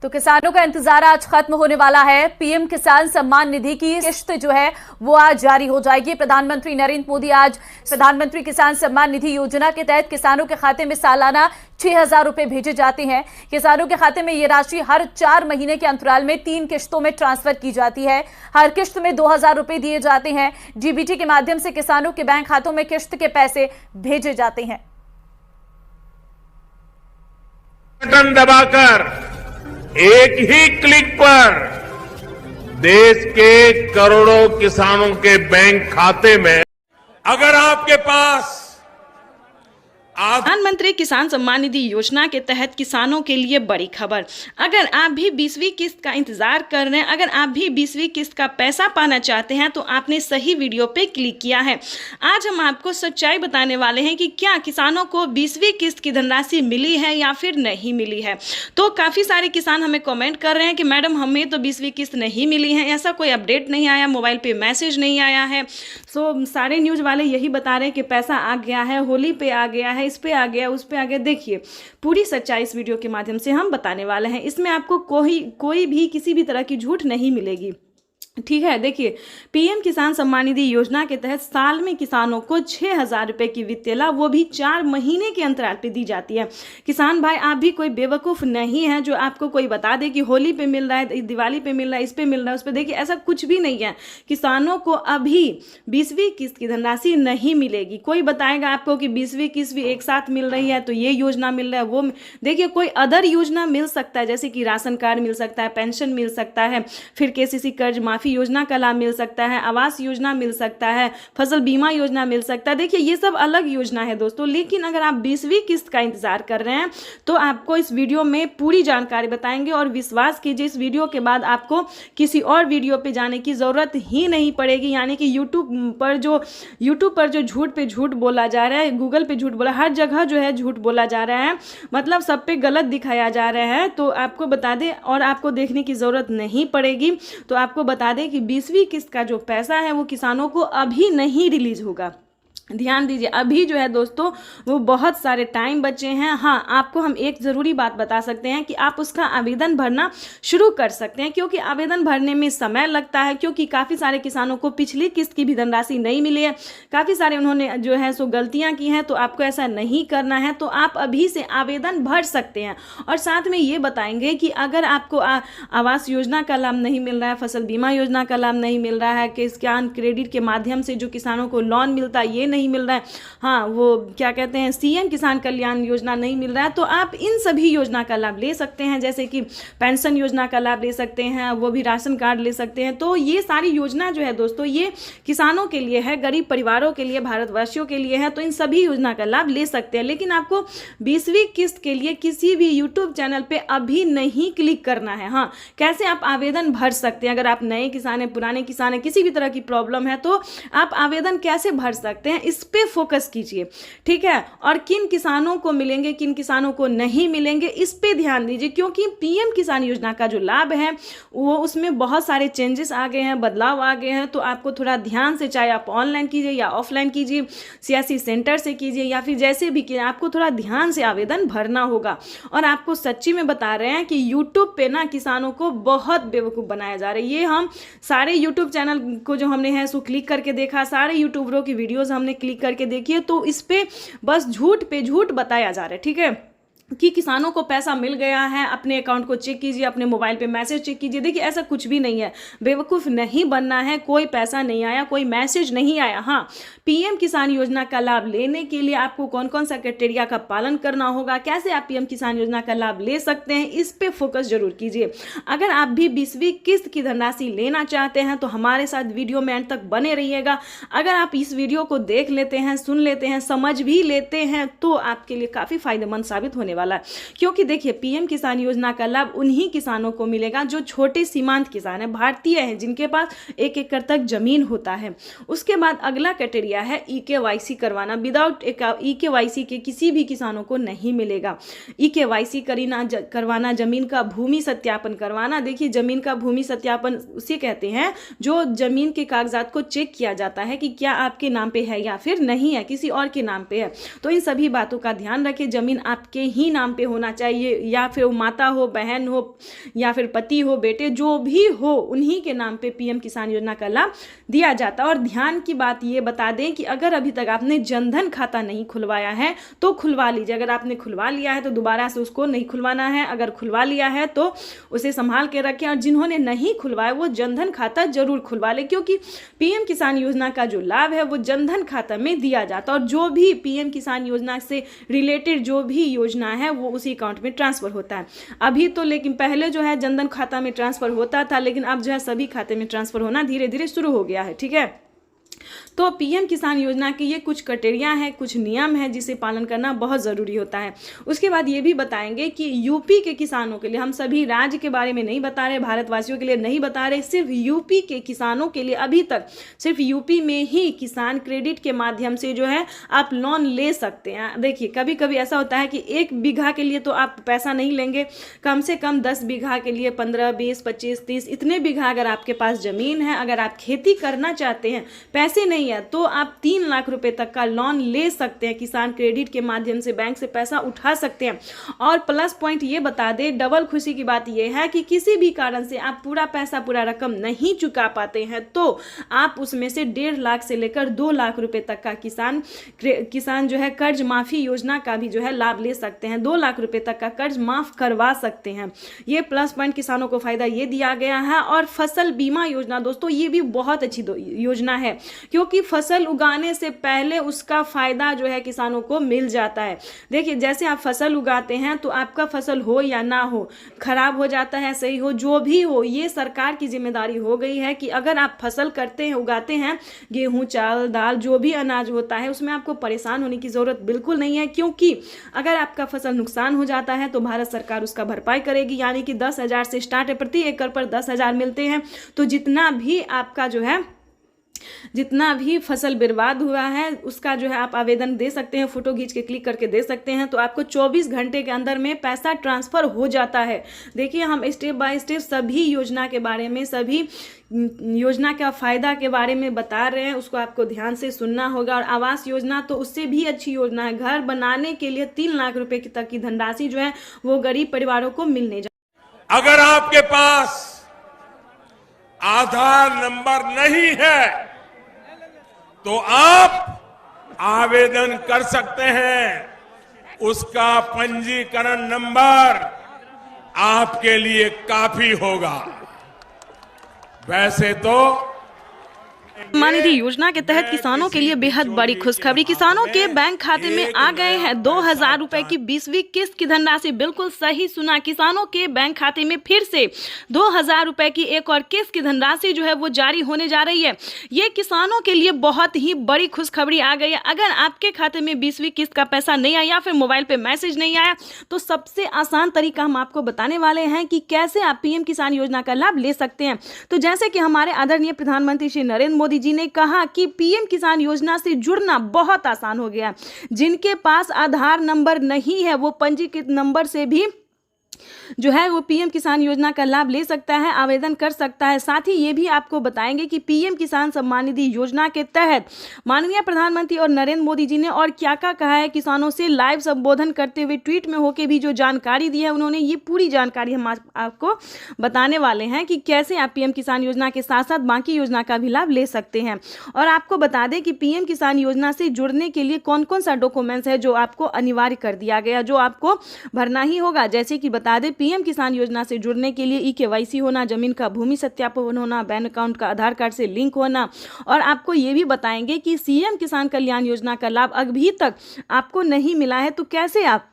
तो किसानों का इंतजार आज खत्म होने वाला है। पीएम किसान सम्मान निधि की किश्त जो है वो आज जारी हो जाएगी। प्रधानमंत्री नरेंद्र मोदी आज प्रधानमंत्री किसान सम्मान निधि योजना के तहत किसानों के खाते में सालाना 6,000 रुपए भेजे जाते हैं। किसानों के खाते में ये राशि हर 4 महीने के अंतराल में 3 किश्तों में ट्रांसफर की जाती है। हर किश्त में 2,000 रुपए दिए जाते हैं। डीबीटी के माध्यम से किसानों के बैंक खातों में किश्त के पैसे भेजे जाते हैं। बटन दबाकर एक ही क्लिक पर देश के करोड़ों किसानों के बैंक खाते में अगर आपके पास प्रधानमंत्री किसान सम्मान निधि योजना के तहत किसानों के लिए बड़ी खबर। अगर आप भी 20वीं किस्त का इंतजार कर रहे हैं, अगर आप भी 20वीं किस्त का पैसा पाना चाहते हैं तो आपने सही वीडियो पे क्लिक किया है। आज हम आपको सच्चाई बताने वाले हैं कि क्या किसानों को 20वीं किस्त की धनराशि मिली है या फिर नहीं मिली है। तो काफ़ी सारे किसान हमें कमेंट कर रहे हैं कि मैडम हमें तो 20वीं किस्त नहीं मिली है, ऐसा कोई अपडेट नहीं आया, मोबाइल पे मैसेज नहीं आया है। सो सारे न्यूज़ वाले यही बता रहे हैं कि पैसा आ गया है, होली पे आ गया है, इस पे आ गया, उस पे आ गया। देखिए पूरी सच्चाई इस वीडियो के माध्यम से हम बताने वाले हैं। इसमें आपको कोई भी किसी भी तरह की झूठ नहीं मिलेगी, ठीक है। देखिए पीएम किसान सम्मान निधि योजना के तहत साल में किसानों को 6,000 रुपए की वित्तीय लाभ, वो भी 4 महीने के अंतराल पे दी जाती है। किसान भाई आप भी कोई बेवकूफ़ नहीं है जो आपको कोई बता दे कि होली पे मिल रहा है, दिवाली पे मिल रहा है, इस पे मिल रहा है, उस पे। देखिए ऐसा कुछ भी नहीं है। किसानों को अभी 20वीं किस्त की धनराशि नहीं मिलेगी। कोई बताएगा आपको कि 20वीं किस्त भी एक साथ मिल रही है तो ये योजना मिल रहा है, वो देखिए कोई अदर योजना मिल सकता है, जैसे कि राशन कार्ड मिल सकता है, पेंशन मिल सकता है, फिर केसीसी कर्ज माफी योजना का लाभ मिल सकता है, आवास योजना मिल सकता है, फसल बीमा योजना मिल सकता है। देखिए ये सब अलग योजना है दोस्तों। लेकिन अगर आप 20वीं किस्त का इंतजार कर रहे हैं तो आपको इस वीडियो में पूरी जानकारी बताएंगे और विश्वास कीजिए इस वीडियो के बाद आपको किसी और वीडियो पे जाने की जरूरत ही नहीं पड़ेगी। यानी कि यूट्यूब पर जो झूठ पे झूठ बोला जा रहा है, गूगल पे झूठ बोला, हर जगह जो है झूठ बोला जा रहा है, मतलब सब पे गलत दिखाया जा रहा है। तो आपको बता दें और आपको देखने की जरूरत नहीं पड़ेगी। तो आपको बता दें कि 20वीं किस्त का जो पैसा है वो किसानों को अभी नहीं रिलीज होगा। ध्यान दीजिए अभी जो है दोस्तों वो बहुत सारे टाइम बचे हैं। हाँ आपको हम एक ज़रूरी बात बता सकते हैं कि आप उसका आवेदन भरना शुरू कर सकते हैं, क्योंकि आवेदन भरने में समय लगता है, क्योंकि काफ़ी सारे किसानों को पिछली किस्त की भी धनराशि नहीं मिली है। काफ़ी सारे उन्होंने जो है सो गलतियाँ की हैं। तो आपको ऐसा नहीं करना है, तो आप अभी से आवेदन भर सकते हैं। और साथ में ये बताएंगे कि अगर आपको आवास योजना का लाभ नहीं मिल रहा है, फसल बीमा योजना का लाभ नहीं मिल रहा है, किसान क्रेडिट के माध्यम से जो किसानों को लोन मिलता है ये नहीं मिल रहा है, हाँ वो क्या कहते हैं सीएम किसान कल्याण योजना नहीं मिल रहा है, तो आप इन सभी योजना का लाभ ले सकते हैं। जैसे कि पेंशन योजना का लाभ ले सकते हैं, वो भी राशन कार्ड ले सकते हैं। तो ये सारी योजना जो है दोस्तों ये किसानों के लिए है, गरीब परिवारों के लिए, भारतवासियों के लिए है। तो इन सभी योजना का लाभ ले सकते हैं। लेकिन आपको 20वीं किस्त के लिए किसी भी यूट्यूब चैनल पे अभी नहीं क्लिक करना है। हाँ कैसे आप आवेदन भर सकते हैं, अगर आप नए किसान हैं, पुराने किसान हैं, किसी भी तरह की प्रॉब्लम है तो आप आवेदन कैसे भर सकते हैं, इस पे फोकस कीजिए, ठीक है। और किन किसानों को मिलेंगे, किन किसानों को नहीं मिलेंगे, इस पे ध्यान दीजिए, क्योंकि पीएम किसान योजना का जो लाभ है वो उसमें बहुत सारे चेंजेस आ गए हैं, बदलाव आ गए हैं। तो आपको थोड़ा ध्यान से, चाहे आप ऑनलाइन कीजिए या ऑफलाइन कीजिए, सियासी सेंटर से कीजिए या फिर जैसे भी कीजिए, आपको थोड़ा ध्यान से आवेदन भरना होगा। और आपको सच्ची में बता रहे हैं कि यूट्यूब पे ना किसानों को बहुत बेवकूफ़ बनाया जा रहा है। ये हम सारे यूट्यूब चैनल को जो हमने है सो क्लिक करके देखा, सारे यूट्यूबरों की वीडियोज़ हमने क्लिक करके देखिए, तो इस पे बस झूठ पे झूठ बताया जा रहा है, ठीक है, कि किसानों को पैसा मिल गया है। अपने अकाउंट को चेक कीजिए, अपने मोबाइल पे मैसेज चेक कीजिए। देखिए ऐसा कुछ भी नहीं है, बेवकूफ़ नहीं बनना है। कोई पैसा नहीं आया, कोई मैसेज नहीं आया। हाँ पीएम किसान योजना का लाभ लेने के लिए आपको कौन कौन सा क्राइटेरिया का पालन करना होगा, कैसे आप पीएम किसान योजना का लाभ ले सकते हैं, इस पे फोकस जरूर कीजिए। अगर आप भी 20वीं किस्त की धनराशि लेना चाहते हैं तो हमारे साथ वीडियो में अंत तक बने रहिएगा। अगर आप इस वीडियो को देख लेते हैं, सुन लेते हैं, समझ भी लेते हैं तो आपके लिए काफ़ी फायदेमंद साबित होने वाला है। क्योंकि देखिए पीएम किसान योजना का लाभ उन्हीं किसानों को मिलेगा जो छोटे सीमांत किसान हैं, भारतीय हैं, जिनके पास 1 एकड़ तक जमीन होता है। उसके बाद अगला क्राइटेरिया है ईकेवाईसी करवाना। विदाउट ईकेवाईसी के किसी भी किसानों को नहीं मिलेगा। ईकेवाईसी करवाना, जमीन का भूमि सत्यापन करवाना। देखिए जमीन का भूमि सत्यापन उसे कहते हैं जो जमीन के कागजात को चेक किया जाता है कि क्या आपके नाम पे है या फिर नहीं है, किसी और के नाम पे है। तो इन सभी बातों का ध्यान रखें, जमीन आपके ही ही नाम पे होना चाहिए, या फिर वो माता हो, बहन हो, या फिर पति हो, बेटे, जो भी हो, उन्हीं के नाम पे पीएम किसान योजना का लाभ दिया जाता है। और ध्यान की बात ये बता दें कि अगर अभी तक आपने जनधन खाता नहीं खुलवाया है तो खुलवा लीजिए। अगर आपने खुलवा लिया है तो दोबारा से उसको नहीं खुलवाना है, अगर खुलवा लिया है तो उसे संभाल के रखें। और जिन्होंने नहीं खुलवाया वो जनधन खाता जरूर खुलवा ले, क्योंकि पीएम किसान योजना का जो लाभ है वो जनधन खाता में दिया जाता है, और जो भी पीएम किसान योजना से रिलेटेड जो भी योजना है वो उसी अकाउंट में ट्रांसफर होता है अभी तो। लेकिन पहले जो है जनधन खाता में ट्रांसफर होता था, लेकिन अब जो है सभी खाते में ट्रांसफर होना धीरे धीरे शुरू हो गया है। ठीक है, तो पीएम किसान योजना के ये कुछ क्राइटेरिया हैं, कुछ नियम हैं जिसे पालन करना बहुत ज़रूरी होता है। उसके बाद ये भी बताएंगे कि यूपी के किसानों के लिए, हम सभी राज्य के बारे में नहीं बता रहे, भारतवासियों के लिए नहीं बता रहे, सिर्फ यूपी के किसानों के लिए अभी तक सिर्फ यूपी में ही किसान क्रेडिट के माध्यम से जो है आप लोन ले सकते हैं। देखिए, कभी कभी ऐसा होता है कि 1 बीघा के लिए तो आप पैसा नहीं लेंगे, कम से कम 10 बीघा के लिए 15, 20, 25, 30 इतने बीघा अगर आपके पास ज़मीन है, अगर आप खेती करना चाहते हैं, पैसे नहीं है, तो आप 3 लाख रुपए तक का लोन ले सकते हैं। किसान क्रेडिट के माध्यम से बैंक से पैसा उठा सकते हैं। और प्लस पॉइंट ये बता दें, डबल खुशी की बात ये है कि किसी भी कारण से आप पूरा पैसा, पूरा रकम नहीं चुका पाते हैं तो आप उसमें से 1.5 लाख से लेकर 2 लाख रुपए तक का किसान जो है कर्ज माफी योजना का भी जो है लाभ ले सकते हैं। 2 लाख रुपए तक का कर्ज माफ करवा सकते हैं। ये प्लस पॉइंट किसानों को फायदा ये दिया गया है। और फसल बीमा योजना दोस्तों, ये भी बहुत अच्छी योजना है, क्योंकि फसल उगाने से पहले उसका फायदा जो है किसानों को मिल जाता है। देखिए, जैसे आप फसल उगाते हैं तो आपका फसल हो या ना हो, खराब हो जाता है, सही हो, जो भी हो, ये सरकार की जिम्मेदारी हो गई है कि अगर आप फसल करते हैं, उगाते हैं, गेहूं, चावल, दाल, जो भी अनाज होता है, उसमें आपको परेशान होने की जरूरत बिल्कुल नहीं है, क्योंकि अगर आपका फसल नुकसान हो जाता है तो भारत सरकार उसका भरपाई करेगी। यानी कि 10,000 से स्टार्ट है, प्रति एकड़ पर 10,000 मिलते हैं। तो जितना भी आपका जो है, जितना भी फसल बर्बाद हुआ है उसका जो है आप आवेदन दे सकते हैं, फोटो खींच के क्लिक करके दे सकते हैं, तो आपको 24 घंटे के अंदर में पैसा ट्रांसफर हो जाता है। देखिए, हम स्टेप बाय स्टेप सभी योजना के बारे में, सभी योजना का फायदा के बारे में बता रहे हैं, उसको आपको ध्यान से सुनना होगा। और आवास योजना तो उससे भी अच्छी योजना है। घर बनाने के लिए 3 लाख रुपए तक की धनराशि जो है वो गरीब परिवारों को मिलने जा। अगर आपके पास आधार नंबर नहीं है तो आप आवेदन कर सकते हैं। उसका पंजीकरण नंबर आपके लिए काफी होगा। वैसे तो सम्मान निधि योजना के तहत किसानों के लिए बेहद बड़ी खुशखबरी। किसानों के बैंक खाते में आ गए हैं 2,000 रुपए की 20वीं किस्त की धनराशि। बिल्कुल सही सुना, किसानों के बैंक खाते में फिर से 2,000 रुपए की एक और किस्त की धनराशि जो है वो जारी होने जा रही है। ये किसानों के लिए बहुत ही बड़ी खुशखबरी आ गई है। अगर आपके खाते में 20वीं किस्त का पैसा नहीं आया या फिर मोबाइल पे मैसेज नहीं आया तो सबसे आसान तरीका हम आपको बताने वाले हैं कि कैसे आप पीएम किसान योजना का लाभ ले सकते हैं। तो जैसे कि हमारे आदरणीय प्रधानमंत्री श्री नरेंद्र मोदी जी ने कहा कि पीएम किसान योजना से जुड़ना बहुत आसान हो गया। जिनके पास आधार नंबर नहीं है वो पंजीकृत नंबर से भी जो है वो पीएम किसान योजना का लाभ ले सकता है, आवेदन कर सकता है। साथ ही ये भी आपको बताएंगे कि पीएम किसान सम्मान निधि योजना के तहत माननीय प्रधानमंत्री और नरेंद्र मोदी जी ने और क्या क्या कहा है। किसानों से लाइव संबोधन करते हुए ट्वीट में होकर भी जो जानकारी दी है उन्होंने, ये पूरी जानकारी हम आपको बताने वाले हैं कि कैसे आप पीएम किसान योजना के साथ साथ बाकी योजना का भी लाभ ले सकते हैं। और आपको बता दें कि पीएम किसान योजना से जुड़ने के लिए कौन कौन सा डॉक्यूमेंट्स है जो आपको अनिवार्य कर दिया गया, जो आपको भरना ही होगा। जैसे कि बता दें, पीएम किसान योजना से जुड़ने के लिए ई-केवाईसी होना, जमीन का भूमि सत्यापन होना, बैंक अकाउंट का आधार कार्ड से लिंक होना। और आपको ये भी बताएंगे कि सीएम किसान कल्याण योजना का लाभ अभी तक आपको नहीं मिला है तो कैसे आप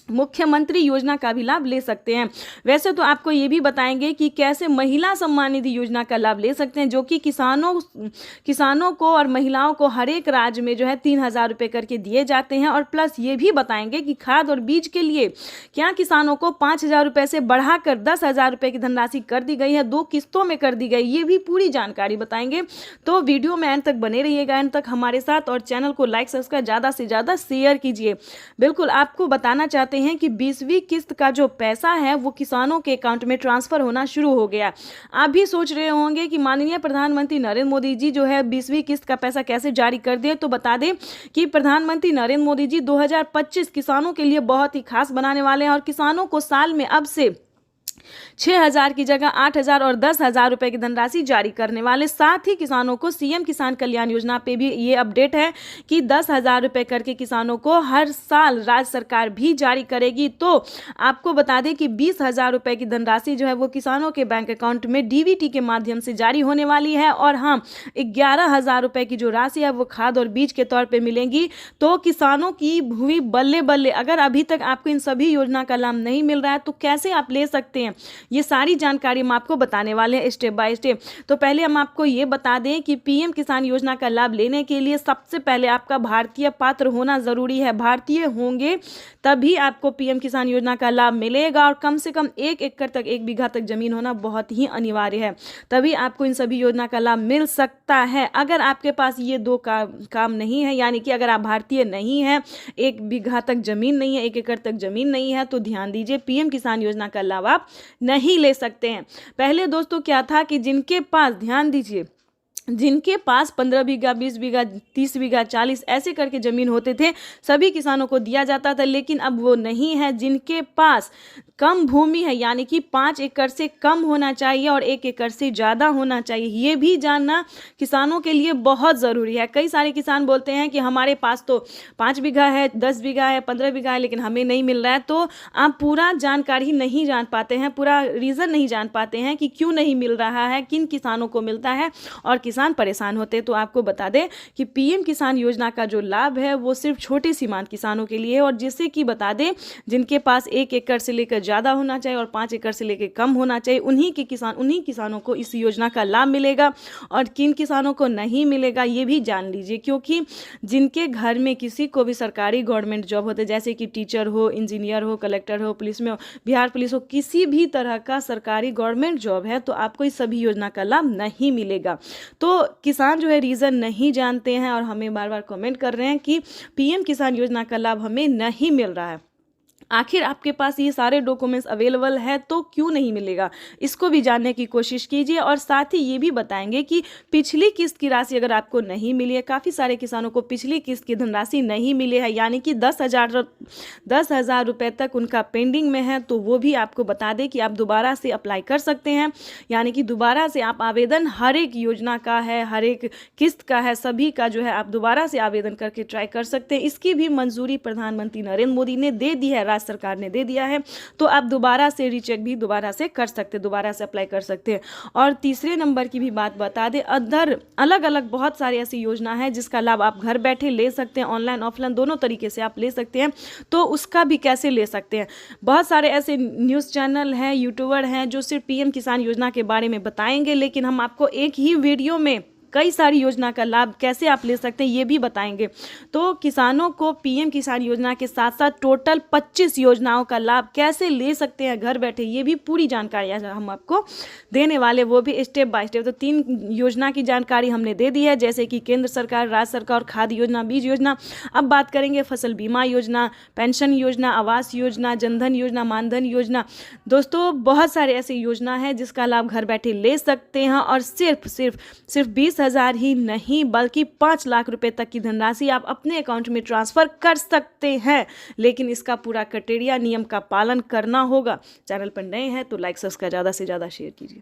मुख्यमंत्री योजना का भी लाभ ले सकते हैं। वैसे तो आपको ये भी बताएंगे कि कैसे महिला सम्मान निधि योजना का लाभ ले सकते हैं, जो कि किसानों को और महिलाओं को हर एक राज्य में जो है 3,000 रुपये करके दिए जाते हैं। और प्लस ये भी बताएंगे कि खाद और बीज के लिए क्या किसानों को 5,000 रुपये से बढ़ाकर 10,000 रुपये की धनराशि कर दी गई है, 2 किस्तों में कर दी गई। ये भी पूरी जानकारी बताएंगे। तो वीडियो में एंड तक बने रहिएगा, एंड तक हमारे साथ, और चैनल को लाइक सब्सक्राइब ज़्यादा से ज़्यादा शेयर कीजिए। बिल्कुल आपको बताना चाहते हैं कि 20वीं किस्त का जो पैसा है वो किसानों के अकाउंट में ट्रांसफर होना शुरू हो गया। आप भी सोच रहे होंगे कि माननीय प्रधानमंत्री नरेंद्र मोदी जी जो है 20वीं किस्त का पैसा कैसे जारी कर दें। तो बता दें कि प्रधानमंत्री नरेंद्र मोदी जी 2025 किसानों के लिए बहुत ही खास बनाने वाले हैं और किसानों को साल में अब से 6,000 की जगह 8,000 और 10,000 रुपए की धनराशि जारी करने वाले। साथ ही किसानों को सीएम किसान कल्याण योजना पे भी ये अपडेट है कि 10,000 रुपए करके किसानों को हर साल राज्य सरकार भी जारी करेगी। तो आपको बता दें कि 20,000 रुपए की धनराशि जो है वो किसानों के बैंक अकाउंट में डीबीटी के माध्यम से जारी होने वाली है और हाँ 11,000 रुपए की जो राशि है वो खाद और बीज के तौर पर मिलेंगी। तो किसानों की हुई बल्ले बल्ले। अगर अभी तक आपको इन सभी योजना का लाभ नहीं मिल रहा है तो कैसे आप ले सकते हैं, ये सारी जानकारी हम आपको बताने वाले हैं स्टेप बाय स्टेप। तो पहले हम आपको ये बता दें कि पीएम किसान योजना का लाभ लेने के लिए सबसे पहले आपका भारतीय पात्र होना जरूरी है। भारतीय होंगे तभी आपको पीएम किसान योजना का लाभ मिलेगा और कम से कम 1 एकड़ तक 1 बीघा तक जमीन होना बहुत ही अनिवार्य है, तभी आपको इन सभी योजना का लाभ मिल सकता है। अगर आपके पास ये दो काम नहीं है, यानी कि अगर आप भारतीय नहीं है, 1 बीघा तक जमीन नहीं है, 1 एकड़ तक जमीन नहीं है, तो ध्यान दीजिए पीएम किसान योजना का लाभ आप नहीं ले सकते हैं। पहले दोस्तों क्या था कि जिनके पास, ध्यान दीजिए, जिनके पास 15 बीघा 20 बीघा 30 बीघा 40 ऐसे करके ज़मीन होते थे सभी किसानों को दिया जाता था, लेकिन अब वो नहीं है। जिनके पास कम भूमि है यानी कि 5 एकड़ से कम होना चाहिए और 1 एकड़ से ज़्यादा होना चाहिए, ये भी जानना किसानों के लिए बहुत ज़रूरी है। कई सारे किसान बोलते हैं कि हमारे पास तो 5 बीघा है, 10 बीघा है, 15 बीघा है, लेकिन हमें नहीं मिल रहा है। तो आप पूरा जानकारी नहीं जान पाते हैं, पूरा रीज़न नहीं जान पाते हैं कि क्यों नहीं मिल रहा है, किन किसानों को मिलता है और किसान परेशान होते हैं। तो आपको बता दें कि पीएम किसान योजना का जो लाभ है वो सिर्फ छोटे सीमांत किसानों के लिए है और जिससे कि बता दें जिनके पास 1 एकड़ से लेकर ज़्यादा होना चाहिए और 5 एकड़ से लेकर कम होना चाहिए, उन्हीं किसानों को इस योजना का लाभ मिलेगा और किन किसानों को नहीं मिलेगा ये भी जान लीजिए। क्योंकि जिनके घर में किसी को भी सरकारी गवर्नमेंट जॉब होते, जैसे कि टीचर हो, इंजीनियर हो, कलेक्टर हो, पुलिस में हो, बिहार पुलिस हो, किसी भी तरह का सरकारी गवर्नमेंट जॉब है तो आपको इस सभी योजना का लाभ नहीं मिलेगा। तो किसान जो है रीज़न नहीं जानते हैं और हमें बार बार कमेंट कर रहे हैं कि पीएम किसान योजना का लाभ हमें नहीं मिल रहा है। आखिर आपके पास ये सारे डॉक्यूमेंट्स अवेलेबल है तो क्यों नहीं मिलेगा, इसको भी जानने की कोशिश कीजिए। और साथ ही ये भी बताएंगे कि पिछली किस्त की राशि अगर आपको नहीं मिली है, काफ़ी सारे किसानों को पिछली किस्त की धनराशि नहीं मिली है, यानी कि 10,000 रुपये तक उनका पेंडिंग में है, तो वो भी आपको बता दें कि आप दोबारा से अप्लाई कर सकते हैं। यानी कि दोबारा से आप आवेदन हर एक योजना का है, हर एक किस्त का है, सभी का जो है आप दोबारा से आवेदन करके ट्राई कर सकते हैं। इसकी भी मंजूरी प्रधानमंत्री नरेंद्र मोदी ने दे दी है, सरकार ने दे दिया है, तो आप दोबारा से रीचेक भी दोबारा से कर सकते हैं, दोबारा से अप्लाई कर सकते हैं। और तीसरे नंबर की भी बात बता दें, अदर अलग अलग बहुत सारी ऐसी योजना है जिसका लाभ आप घर बैठे ले सकते हैं, ऑनलाइन ऑफलाइन दोनों तरीके से आप ले सकते हैं। तो उसका भी कैसे ले सकते हैं, बहुत सारे ऐसे न्यूज़ चैनल हैं, यूट्यूबर हैं जो सिर्फ पीएम किसान योजना के बारे में बताएंगे, लेकिन हम आपको एक ही वीडियो में कई सारी योजना का लाभ कैसे आप ले सकते हैं ये भी बताएंगे। तो किसानों को पीएम किसान योजना के साथ साथ टोटल 25 योजनाओं का लाभ कैसे ले सकते हैं घर बैठे, ये भी पूरी जानकारी हम आपको देने वाले, वो भी स्टेप बाय स्टेप। तो 3 योजना की जानकारी हमने दे दी है, जैसे कि केंद्र सरकार, राज्य सरकार, खाद योजना, बीज योजना। अब बात करेंगे फसल बीमा योजना, पेंशन योजना, आवास योजना, जनधन योजना, मानधन योजना। दोस्तों बहुत सारे ऐसे योजना है जिसका लाभ घर बैठे ले सकते हैं और सिर्फ 20,000 ही नहीं बल्कि 5 लाख रुपए तक की धनराशि आप अपने अकाउंट में ट्रांसफर कर सकते हैं, लेकिन इसका पूरा क्राइटेरिया नियम का पालन करना होगा। चैनल पर नए हैं तो लाइक सब्सक्राइब ज़्यादा से ज़्यादा शेयर कीजिए।